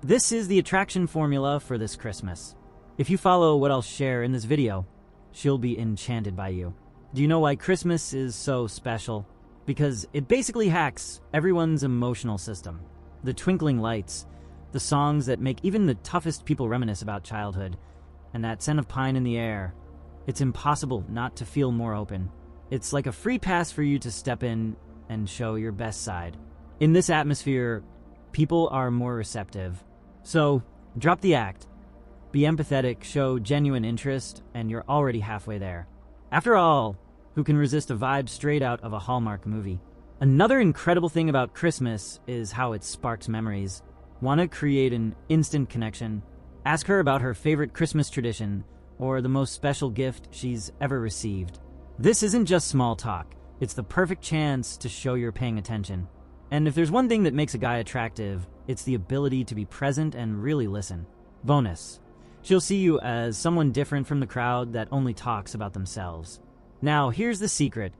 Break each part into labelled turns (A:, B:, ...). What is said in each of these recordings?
A: This is the attraction formula for this Christmas. If you follow what I'll share in this video, she'll be enchanted by you. Do you know why Christmas is so special? Because it basically hacks everyone's emotional system. The twinkling lights, the songs that make even the toughest people reminisce about childhood, and that scent of pine in the air. It's impossible not to feel more open. It's like a free pass for you to step in and show your best side. In this atmosphere, people are more receptive. So, drop the act. Be empathetic, show genuine interest, and you're already halfway there. After all, who can resist a vibe straight out of a Hallmark movie? Another incredible thing about Christmas is how it sparks memories. Want to create an instant connection? Ask her about her favorite Christmas tradition or the most special gift she's ever received. This isn't just small talk. It's the perfect chance to show you're paying attention. And if there's one thing that makes a guy attractive, it's the ability to be present and really listen. Bonus: she'll see you as someone different from the crowd that only talks about themselves. Now, here's the secret.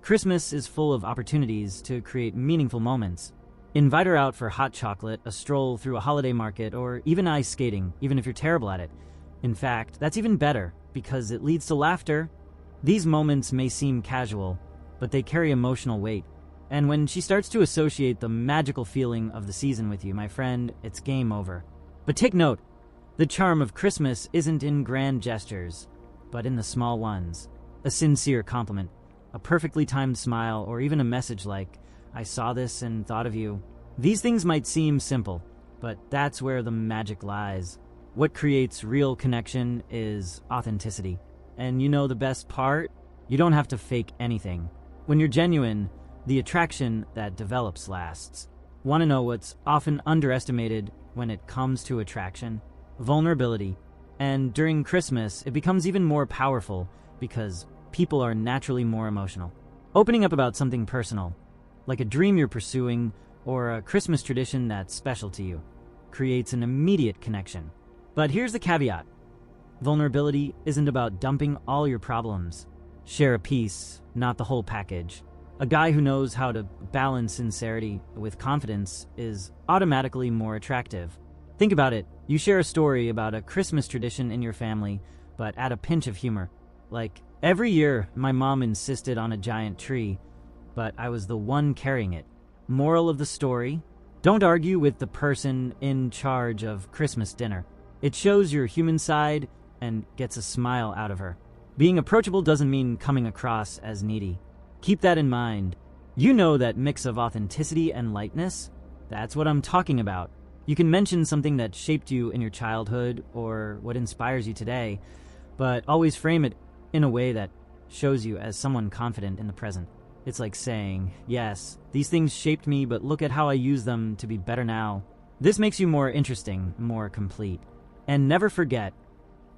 A: Christmas is full of opportunities to create meaningful moments. Invite her out for hot chocolate, a stroll through a holiday market, or even ice skating, even if you're terrible at it. In fact, that's even better, because it leads to laughter. These moments may seem casual, but they carry emotional weight. And when she starts to associate the magical feeling of the season with you, my friend, it's game over. But take note, the charm of Christmas isn't in grand gestures, but in the small ones. A sincere compliment, a perfectly timed smile, or even a message like, "I saw this and thought of you." These things might seem simple, but that's where the magic lies. What creates real connection is authenticity. And you know the best part? You don't have to fake anything. When you're genuine, the attraction that develops lasts. Want to know what's often underestimated when it comes to attraction? Vulnerability. And during Christmas, it becomes even more powerful because people are naturally more emotional. Opening up about something personal, like a dream you're pursuing or a Christmas tradition that's special to you, creates an immediate connection. But here's the caveat. Vulnerability isn't about dumping all your problems. Share a piece, not the whole package. A guy who knows how to balance sincerity with confidence is automatically more attractive. Think about it. You share a story about a Christmas tradition in your family, but add a pinch of humor. Like, every year, my mom insisted on a giant tree, but I was the one carrying it. Moral of the story: don't argue with the person in charge of Christmas dinner. It shows your human side and gets a smile out of her. Being approachable doesn't mean coming across as needy. Keep that in mind. You know that mix of authenticity and lightness? That's what I'm talking about. You can mention something that shaped you in your childhood or what inspires you today, but always frame it in a way that shows you as someone confident in the present. It's like saying, yes, these things shaped me, but look at how I use them to be better now. This makes you more interesting, more complete. And never forget,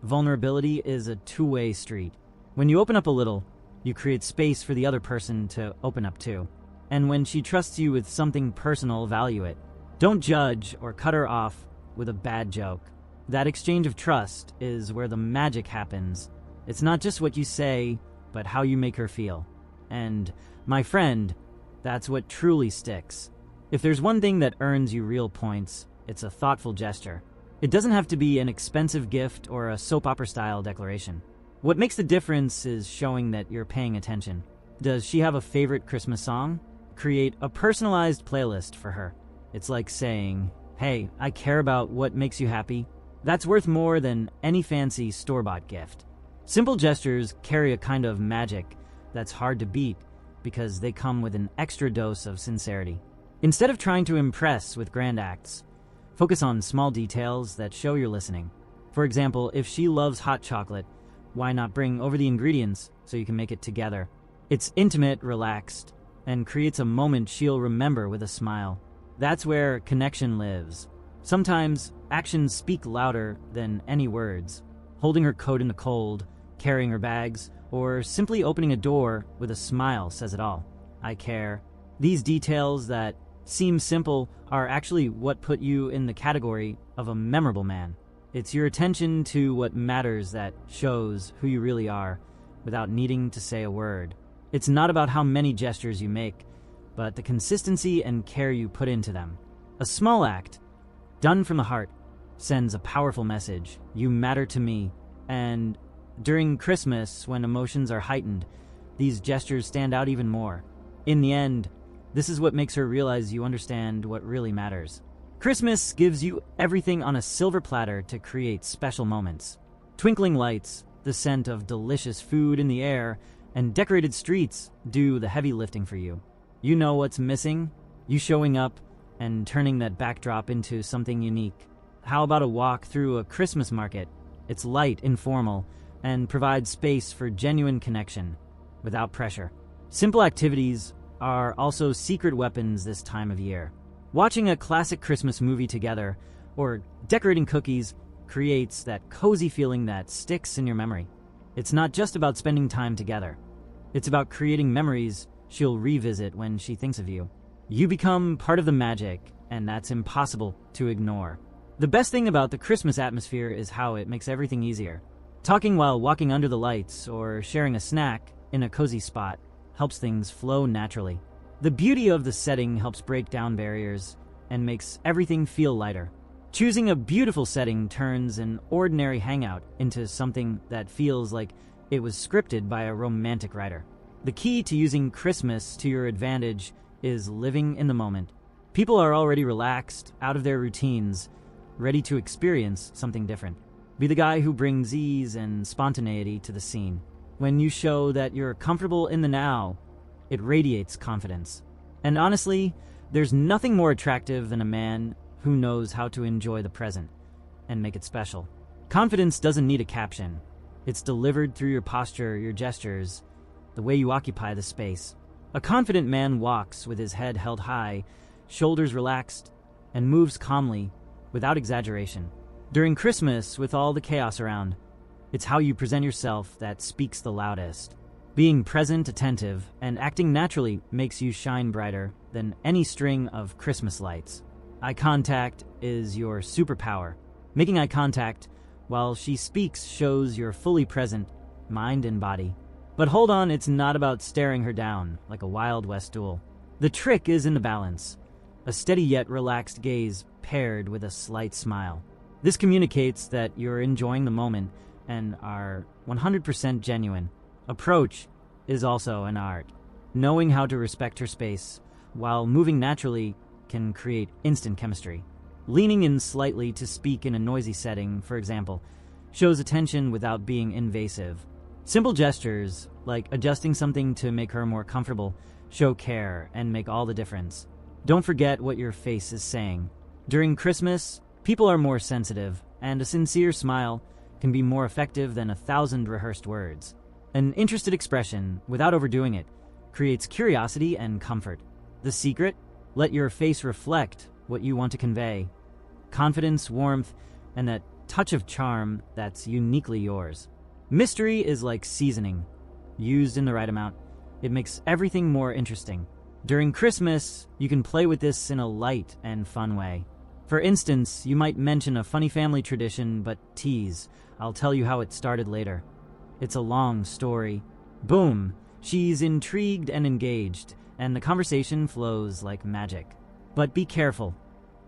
A: vulnerability is a two-way street. When you open up a little, you create space for the other person to open up too. And when she trusts you with something personal, value it. Don't judge or cut her off with a bad joke. That exchange of trust is where the magic happens. It's not just what you say, but how you make her feel. And, my friend, that's what truly sticks. If there's one thing that earns you real points, it's a thoughtful gesture. It doesn't have to be an expensive gift or a soap opera-style declaration. What makes the difference is showing that you're paying attention. Does she have a favorite Christmas song? Create a personalized playlist for her. It's like saying, "Hey, I care about what makes you happy." That's worth more than any fancy store-bought gift. Simple gestures carry a kind of magic that's hard to beat because they come with an extra dose of sincerity. Instead of trying to impress with grand acts, focus on small details that show you're listening. For example, if she loves hot chocolate, why not bring over the ingredients so you can make it together? It's intimate, relaxed, and creates a moment she'll remember with a smile. That's where connection lives. Sometimes actions speak louder than any words. Holding her coat in the cold, carrying her bags, or simply opening a door with a smile says it all. I care. These details that seem simple are actually what put you in the category of a memorable man. It's your attention to what matters that shows who you really are without needing to say a word. It's not about how many gestures you make, but the consistency and care you put into them. A small act, done from the heart, sends a powerful message. You matter to me. And during Christmas, when emotions are heightened, these gestures stand out even more. In the end, this is what makes her realize you understand what really matters. Christmas gives you everything on a silver platter to create special moments. Twinkling lights, the scent of delicious food in the air, and decorated streets do the heavy lifting for you. You know what's missing? You showing up and turning that backdrop into something unique. How about a walk through a Christmas market? It's light, informal, and provides space for genuine connection, without pressure. Simple activities are also secret weapons this time of year. Watching a classic Christmas movie together, or decorating cookies, creates that cozy feeling that sticks in your memory. It's not just about spending time together. It's about creating memories she'll revisit when she thinks of you. You become part of the magic, and that's impossible to ignore. The best thing about the Christmas atmosphere is how it makes everything easier. Talking while walking under the lights or sharing a snack in a cozy spot helps things flow naturally. The beauty of the setting helps break down barriers and makes everything feel lighter. Choosing a beautiful setting turns an ordinary hangout into something that feels like it was scripted by a romantic writer. The key to using Christmas to your advantage is living in the moment. People are already relaxed, out of their routines, ready to experience something different. Be the guy who brings ease and spontaneity to the scene. When you show that you're comfortable in the now, it radiates confidence. And honestly, there's nothing more attractive than a man who knows how to enjoy the present and make it special. Confidence doesn't need a caption. It's delivered through your posture, your gestures, the way you occupy the space. A confident man walks with his head held high, shoulders relaxed, and moves calmly, without exaggeration. During Christmas, with all the chaos around, it's how you present yourself that speaks the loudest. Being present, attentive, and acting naturally makes you shine brighter than any string of Christmas lights. Eye contact is your superpower. Making eye contact while she speaks shows you're fully present, mind and body. But hold on, it's not about staring her down like a Wild West duel. The trick is in the balance. A steady yet relaxed gaze paired with a slight smile. This communicates that you're enjoying the moment and are 100% genuine. Approach is also an art. Knowing how to respect her space while moving naturally can create instant chemistry. Leaning in slightly to speak in a noisy setting, for example, shows attention without being invasive. Simple gestures, like adjusting something to make her more comfortable, show care and make all the difference. Don't forget what your face is saying. During Christmas, people are more sensitive, and a sincere smile can be more effective than 1,000 rehearsed words. An interested expression, without overdoing it, creates curiosity and comfort. The secret? Let your face reflect what you want to convey. Confidence, warmth, and that touch of charm that's uniquely yours. Mystery is like seasoning. Used in the right amount, it makes everything more interesting. During Christmas, you can play with this in a light and fun way. For instance, you might mention a funny family tradition, but tease, "I'll tell you how it started later." It's a long story. Boom! She's intrigued and engaged, and the conversation flows like magic. But be careful.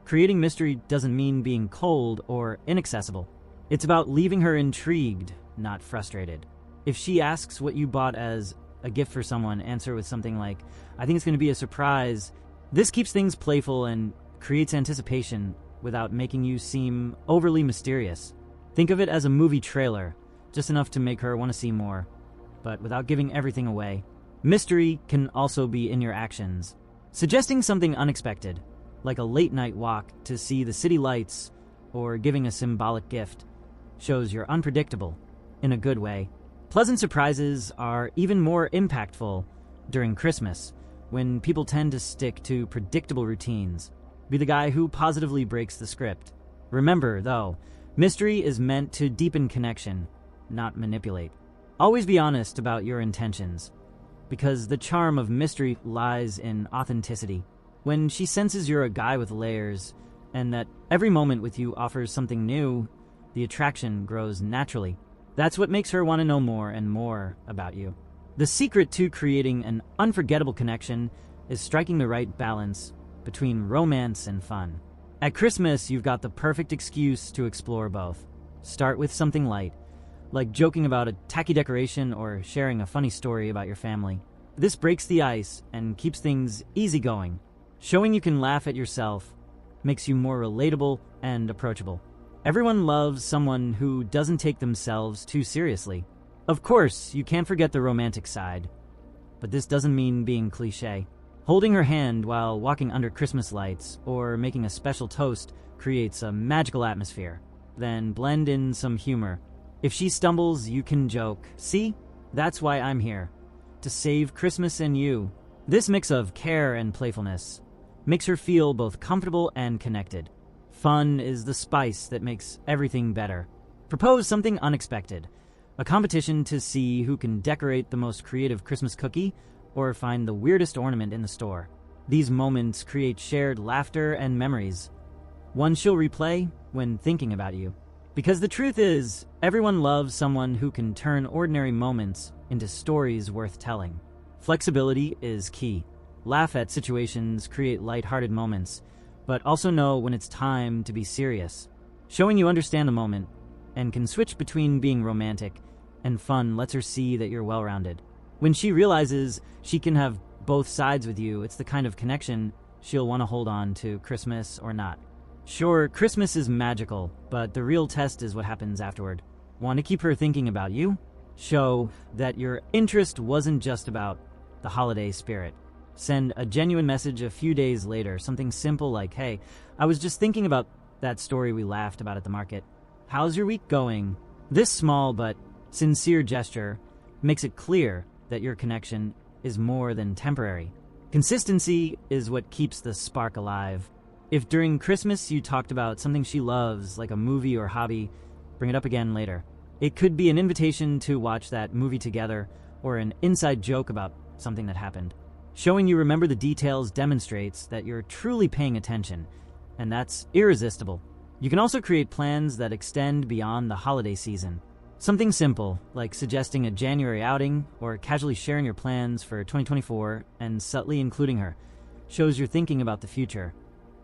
A: Creating mystery doesn't mean being cold or inaccessible. It's about leaving her intrigued, not frustrated. If she asks what you bought as a gift for someone, answer with something like, "I think it's going to be a surprise." This keeps things playful and creates anticipation without making you seem overly mysterious. Think of it as a movie trailer, just enough to make her want to see more, but without giving everything away. Mystery can also be in your actions. Suggesting something unexpected, like a late-night walk to see the city lights or giving a symbolic gift, shows you're unpredictable in a good way. Pleasant surprises are even more impactful during Christmas, when people tend to stick to predictable routines. Be the guy who positively breaks the script. Remember, though, mystery is meant to deepen connection, not manipulate. Always be honest about your intentions, because the charm of mystery lies in authenticity. When she senses you're a guy with layers, and that every moment with you offers something new, the attraction grows naturally. That's what makes her want to know more and more about you. The secret to creating an unforgettable connection is striking the right balance between romance and fun. At Christmas, you've got the perfect excuse to explore both. Start with something light, like joking about a tacky decoration or sharing a funny story about your family. This breaks the ice and keeps things easygoing. Showing you can laugh at yourself makes you more relatable and approachable. Everyone loves someone who doesn't take themselves too seriously. Of course, you can't forget the romantic side, but this doesn't mean being cliché. Holding her hand while walking under Christmas lights or making a special toast creates a magical atmosphere. Then blend in some humor. If she stumbles, you can joke. See? That's why I'm here. To save Christmas and you. This mix of care and playfulness makes her feel both comfortable and connected. Fun is the spice that makes everything better. Propose something unexpected. A competition to see who can decorate the most creative Christmas cookie or find the weirdest ornament in the store. These moments create shared laughter and memories. One she'll replay when thinking about you. Because the truth is, everyone loves someone who can turn ordinary moments into stories worth telling. Flexibility is key. Laugh at situations, create lighthearted moments, but also know when it's time to be serious. Showing you understand the moment and can switch between being romantic and fun lets her see that you're well-rounded. When she realizes she can have both sides with you, it's the kind of connection she'll want to hold on to, Christmas or not. Sure, Christmas is magical, but the real test is what happens afterward. Want to keep her thinking about you? Show that your interest wasn't just about the holiday spirit. Send a genuine message a few days later, something simple like, "Hey, I was just thinking about that story we laughed about at the market. How's your week going?" This small but sincere gesture makes it clear that your connection is more than temporary. Consistency is what keeps the spark alive. If during Christmas you talked about something she loves, like a movie or hobby, bring it up again later. It could be an invitation to watch that movie together or an inside joke about something that happened. Showing you remember the details demonstrates that you're truly paying attention, and that's irresistible. You can also create plans that extend beyond the holiday season. Something simple, like suggesting a January outing or casually sharing your plans for 2024 and subtly including her, shows you're thinking about the future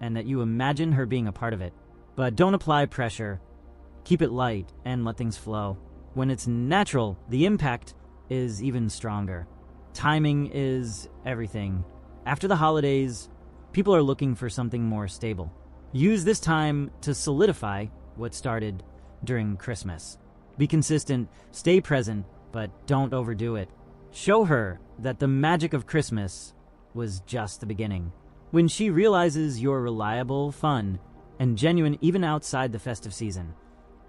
A: and that you imagine her being a part of it. But don't apply pressure. Keep it light and let things flow. When it's natural, the impact is even stronger. Timing is everything. After the holidays, people are looking for something more stable. Use this time to solidify what started during Christmas. Be consistent, stay present, but don't overdo it. Show her that the magic of Christmas was just the beginning. When she realizes you're reliable, fun, and genuine even outside the festive season,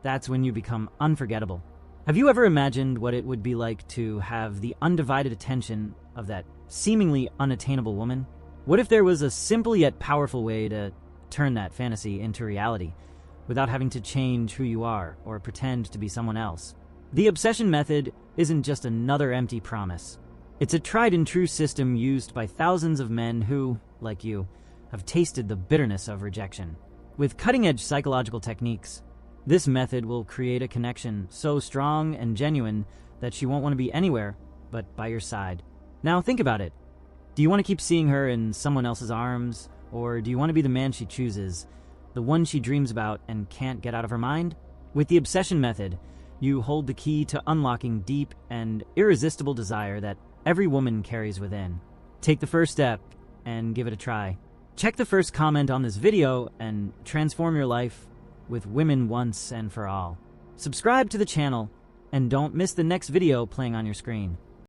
A: that's when you become unforgettable. Have you ever imagined what it would be like to have the undivided attention of that seemingly unattainable woman? What if there was a simple yet powerful way to turn that fantasy into reality without having to change who you are or pretend to be someone else? The obsession method isn't just another empty promise. It's a tried and true system used by thousands of men who, like you, have tasted the bitterness of rejection. With cutting-edge psychological techniques, this method will create a connection so strong and genuine that she won't want to be anywhere but by your side. Now think about it. Do you want to keep seeing her in someone else's arms, or do you want to be the man she chooses, the one she dreams about and can't get out of her mind? With the obsession method, you hold the key to unlocking deep and irresistible desire that every woman carries within. Take the first step and give it a try. Check the first comment on this video and transform your life with women once and for all. Subscribe to the channel and don't miss the next video playing on your screen.